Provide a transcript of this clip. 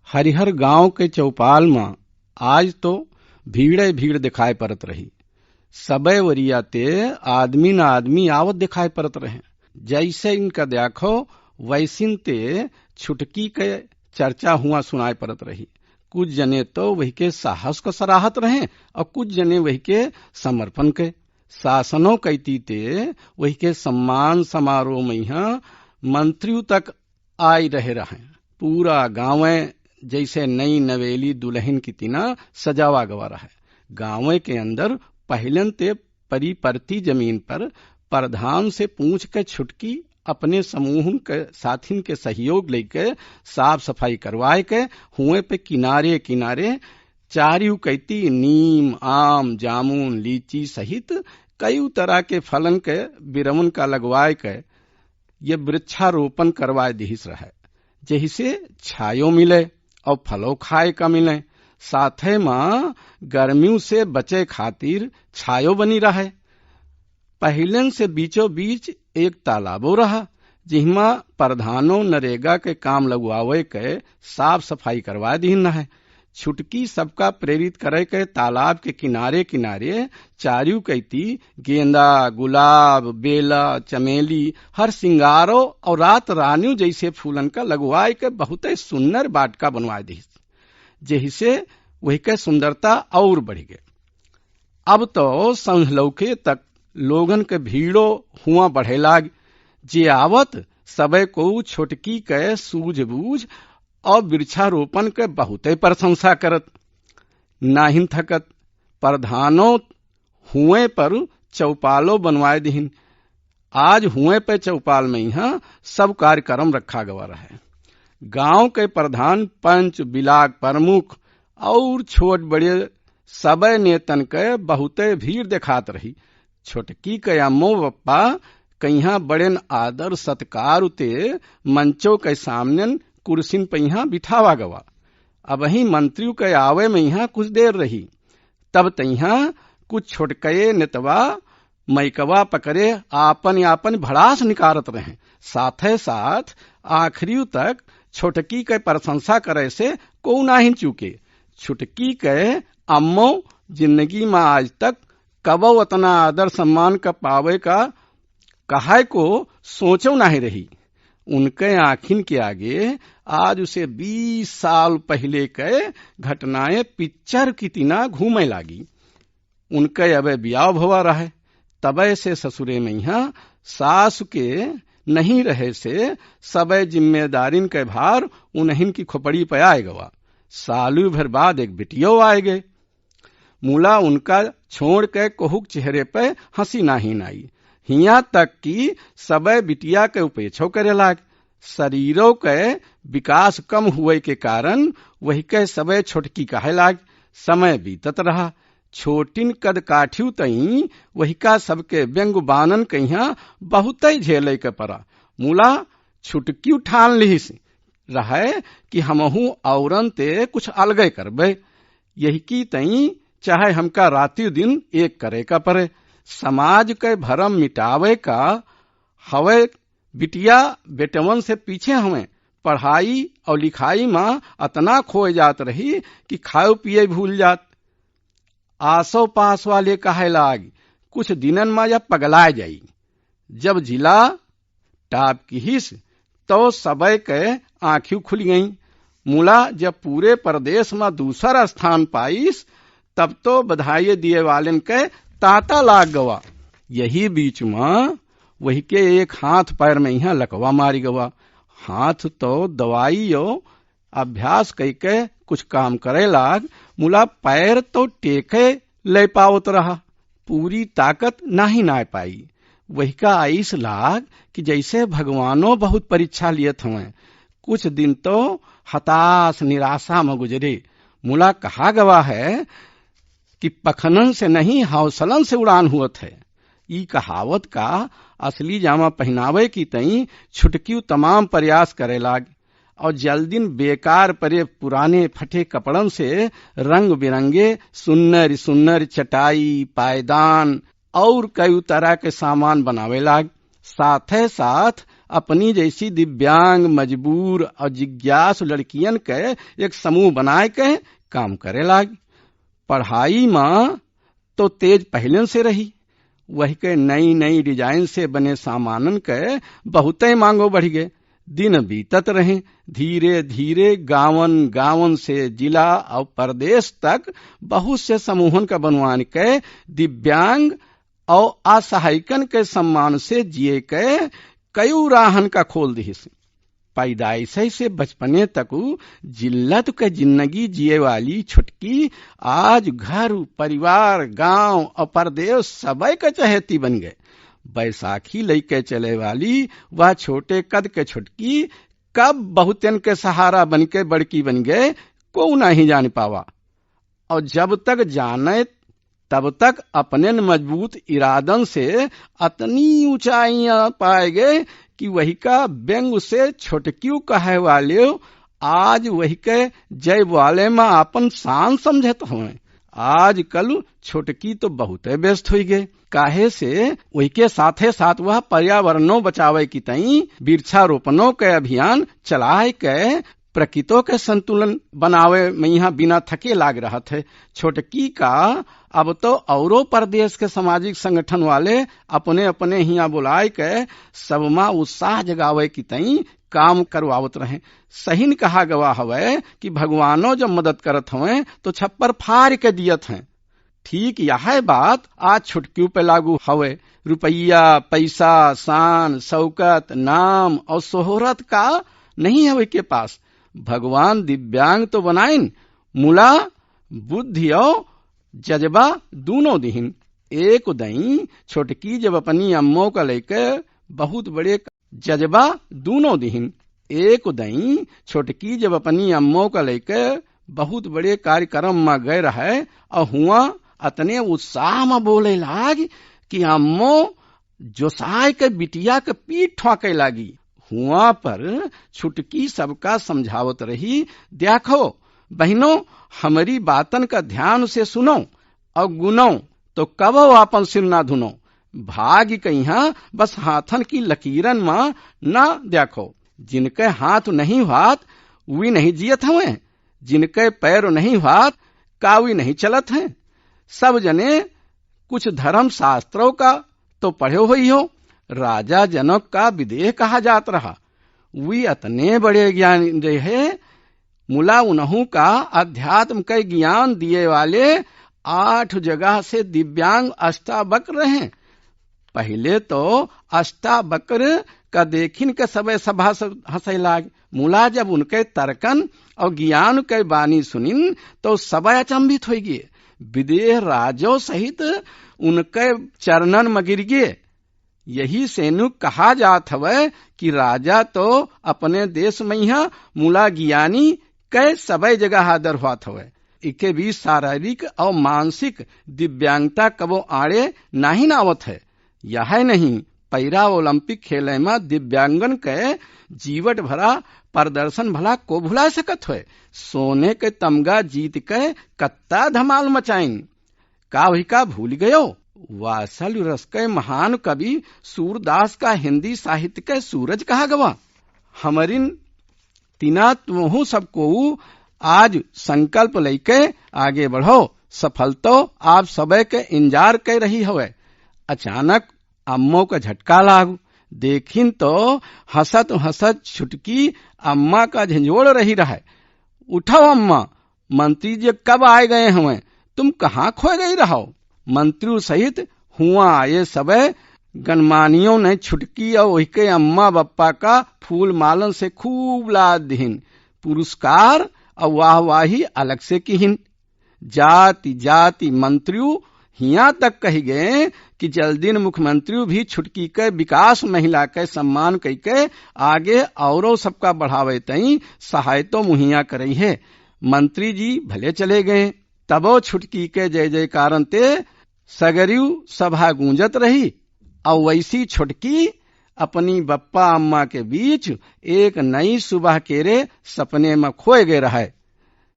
हरिहर गांव के चौपाल में आज तो भीड़े भीड़ दिखाई पड़त रही। सबे वरिया ते आदमी न आदमी आवत दिखाई पड़त रहे। जैसे इनका देखो वैसिन ते छुटकी के चर्चा हुआ सुनाई पड़त रही। कुछ जने तो वही के साहस को सराहत रहे और कुछ जने वही के समर्पण के। शासनों कहती ते वही के सम्मान समारोह में यहाँ मंत्रियों तक आई रहे। पूरा गाँव जैसे नई नवेली दुल्हन की तिना सजावा गवा रहा है। गाँव के अंदर पहलन ते परिपर्ती जमीन पर प्रधान से पूछ के छुटकी अपने समूह के साथिन के सहयोग लेके साफ सफाई करवाए के हुए पे किनारे किनारे चारियों कहती नीम आम जामुन लीची सहित कई तरह के फलन के बिरवन का लगवाए के ये वृक्षारोपण करवाए दिहिस रहा है, जैसे छायो मिले और फलों खाए का मिले। साथे में गर्मियों से बचे खातिर छायो बनी रहे। पहलन से बीचों बीच एक तालाबो रहा जिहमा प्रधानों नरेगा के काम लगवावे के साफ सफाई करवा दीन है। छुटकी सबका प्रेरित करे के तालाब के किनारे किनारे चारियों कहती गेंदा गुलाब बेला चमेली हर सिंगारो और रात रानियों जैसे फूलन का लगवाए के बहुत सुंदर बाटका बनवा दी, जैसे वही के सुंदरता और बढ़ गए। अब तो संहलौके तक लोगन के भीड़ो हुआ बढ़े लाग। जे आवत सबे को छोटकी के सूझबूझ और वृक्षारोपण के बहुते प्रशंसा करत नाहिन थकत। प्रधानों हुए पर चौपालो बनवाए दिहिन। आज हुए पे चौपाल में यहाँ सब कार्यक्रम रखा गवा रहा। गांव के प्रधान पंच बिलाग प्रमुख और छोट बड़े सबे नेतन के बहुते भीड़ दिखात रही। छोटकी के अम्मो बप्पा कहीं बड़े आदर सत्कार उते मंचों के सामने कुर्सिन पे यहाँ बिठावा गवा। अब वही मंत्रियों के आवे में यहाँ कुछ देर रही, तब तहाँ कुछ छोटकए नेतवा मैकवा पकड़े आपन आपन भड़ास निकारत रहे। साथे साथ आखिरी तक छोटकी के प्रशंसा करे से को नहीं चूके। छुटकी के अम्मो जिंदगी में आज तक कबो उतना आदर सम्मान का पावे का कहाय को सोचो नहीं रही। उनके आँखिन के आगे आज उसे 20 साल पहले के घटनाएं पिक्चर की तिना घूमे लागी। उनके अबे ब्याह भवा रहे, तबे से ससुरे में यहाँ सास के नहीं रहे से सबे जिम्मेदारिन के भार उन्हीं की खोपड़ी पे आए गवा। सालू भर बाद एक बिटियो आए गए। मूला उनका छोड़ के कोहुक चेहरे पे हंसी नहीं आई। हिया तक कि सबे बिटिया के उपेक्षो करे लाग। शरीरों के विकास कम हुए के कारण वही के सबे छोटकी कहे लाग। समय बीतत रहा। छोटिन कद काठियू तई वही का सबके व्यंग बानन कहिया बहुत झेले के पड़ा। मूला छुटकी ठान लिहिस रहे कि हमहू औरन ते कुछ अलगे करबे। यही की तई चाहे हमका राति दिन एक करे का पड़े। समाज के भरम मिटावे का हवे बिटिया बेटवन से पीछे हमें पढ़ाई और लिखाई में अतना खोए जात रही कि खाओ पिए भूल जात। आसो पास वाले कहे लाग कुछ दिनन में या पगलाए जाई। जब जिला टाप की हिस तो सबे के आंखियों खुल गई। मूला जब पूरे प्रदेश में दूसरा स्थान पाईस तब तो बधाई दिए वालन के ताता लाग गवा। यही बीच में वही के एक हाथ पैर में यहाँ लकवा मारी गवा। हाथ तो दवाई और अभ्यास कई के कुछ काम करे लाग। मूला पैर तो टेके ले पावत रहा, पूरी ताकत नहीं ना पाई। वही का आइस लाग कि जैसे भगवानों बहुत परीक्षा लियत हमें। कुछ दिन तो हताश निराशा में गुजरे। मूला कहा गवा है कि पखनन से नहीं हौसलन से उड़ान हुआ है। ई कहावत का असली जामा पहनावे की तई छुटकी तमाम प्रयास करे लाग और जल्दिन बेकार परे पुराने फटे कपड़न से रंग बिरंगे सुन्नर सुन्नर चटाई पायदान और कई तरह के सामान बनावे लाग। साथे साथ अपनी जैसी दिव्यांग, मजबूर और जिज्ञासु लड़कियन के एक समूह बनाए के काम करे लागी। पढ़ाई में तो तेज पहले से रही, वही के नई नई डिजाइन से बने सामानन के बहुते मांगो बढ़ गए। दिन बीतत रहे, धीरे धीरे गांवन गांवन से जिला और प्रदेश तक बहुत से समूहन का बनवान के दिव्यांग और असहायकन के सम्मान से जिए के कई राहन का खोल दिस। पैदाइश से बचपने तक जिल्लत के जिंदगी जिए वाली छुटकी आज घर, परिवार, गांव और प्रदेश सबे के चहेती बन गए। बैसाखी लेके चले वाली वह छोटे कद के छुटकी कब बहुतन के सहारा बन के बड़की बन गए को नहीं जान पावा। और जब तक जाने तब तक अपने मजबूत इरादन से अतनी ऊंचाइयां पाए गए कि वही का व्यंग से छोटक्यू कहे वाले आज वही के जय वाले में अपन शान समझत हुए। आज कल छोटकी तो बहुत व्यस्त हो गए, काहे से वही के साथे साथ वह पर्यावरणों बचावे की तई वृक्षारोपणों के अभियान चलाए के प्रकृतों के संतुलन बनावे में यहाँ बिना थके लाग रहा थे। छोटकी का अब तो औरों प्रदेश के सामाजिक संगठन वाले अपने अपने हिया बुलाए के सबमा उत्साह जगावे की तई काम करवावत रहे। सही ने कहा गवा हवे कि भगवानों जब मदद करत हवे तो छप्पर फाड़ के दियत हैं। ठीक यह बात आज छुटकियों पे लागू हवे। रुपया, पैसा, शान, शौकत, नाम और शोहरत का नहीं हवे के पास। भगवान दिव्यांग तो बनाइन, मुला बुद्धि और जज्बा दोनों दिहिन। एक दई छोटकी जब अपनी अम्मों का लेकर बहुत बड़े जज्बा दोनों दिहिन। एक दई छोटकी जब अपनी अम्मों का लेकर बहुत बड़े कार्यक्रम में गए रहे और हुआ अतने उत्साह में बोले लाग कि अम्मो जोसाय के बिटिया के पीठ ठोके लागी। हुआ पर छुटकी सबका समझावत रही, देखो बहनों, हमारी बातन का ध्यान से सुनो और गुनो तो कब आपन सिर ना धुनो। भाग्य कहीं बस हाथन की लकीरन में न देखो। जिनके हाथ नहीं हाथ वी नहीं जियत हुए, जिनके पैर नहीं हाथ कावी नहीं चलत हैं। सब जने कुछ धर्म शास्त्रों का तो पढ़े हुई हो। राजा जनक का विदेह कहा जात रहा, वी अतने बड़े ज्ञान रहे। मुला उन्हू का अध्यात्म के ज्ञान दिए वाले 8 जगह से दिव्यांग अष्टावक्र हैं। पहले तो अष्टावक्र का देखिन के सबे सभा हंसे लाग। मुला जब उनके तर्कन और ज्ञान के बानी सुनिन तो सब अचंभित हो गए। विदेह राजों सहित उनके चरणन में गिर गए। यही सेनु कहा जात हवे कि राजा तो अपने देश में यहाँ मुला ज्ञानी के सबे जगह आदर हुआत हवे। इके भी शारीरिक और मानसिक दिव्यांगता कबो आड़े नहीं नावत है। यह नहीं, पैरा ओलंपिक खेले में दिव्यांगन के जीवट भरा प्रदर्शन भला को भुला सकत है। सोने के तमगा जीत के कत्ता धमाल मचाइन का वही का भूल गयो। वासल रस के महान कवि सूरदास का हिंदी साहित्य के सूरज कहा गवा। हमारिन तिना तुमहु सबको आज संकल्प लेके आगे बढ़ो। सफल तो आप सबे के इंतजार कर रही हवे। अचानक अम्मों का झटका लागू। देखिन तो हसत हसत छुटकी अम्मा का झंझोड़ रही रहे। उठो अम्मा, मंत्री जी कब आए गए हमें, तुम कहाँ खो गई रहो। मंत्री सहित हुआ आए सबे गणमानियों ने छुटकी और वही के अम्मा बप्पा का फूल मालन से खूब लाद दिहिन। पुरस्कार और वाहवाही अलग से किहिन। जाति जाति मंत्रियों हिया तक कही गए कि जल्दीन मुख्यमंत्री भी छुटकी के विकास महिला के सम्मान कई के आगे औरों सबका बढ़ावे तई सहायता मुहैया करई है। मंत्री जी भले चले गए, तबो छुटकी के जय जयकारन ते सगरियू सभा गूंजत रही। और वैसी छुटकी अपनी बप्पा अम्मा के बीच एक नई सुबह केरे सपने में खोए गए रहे।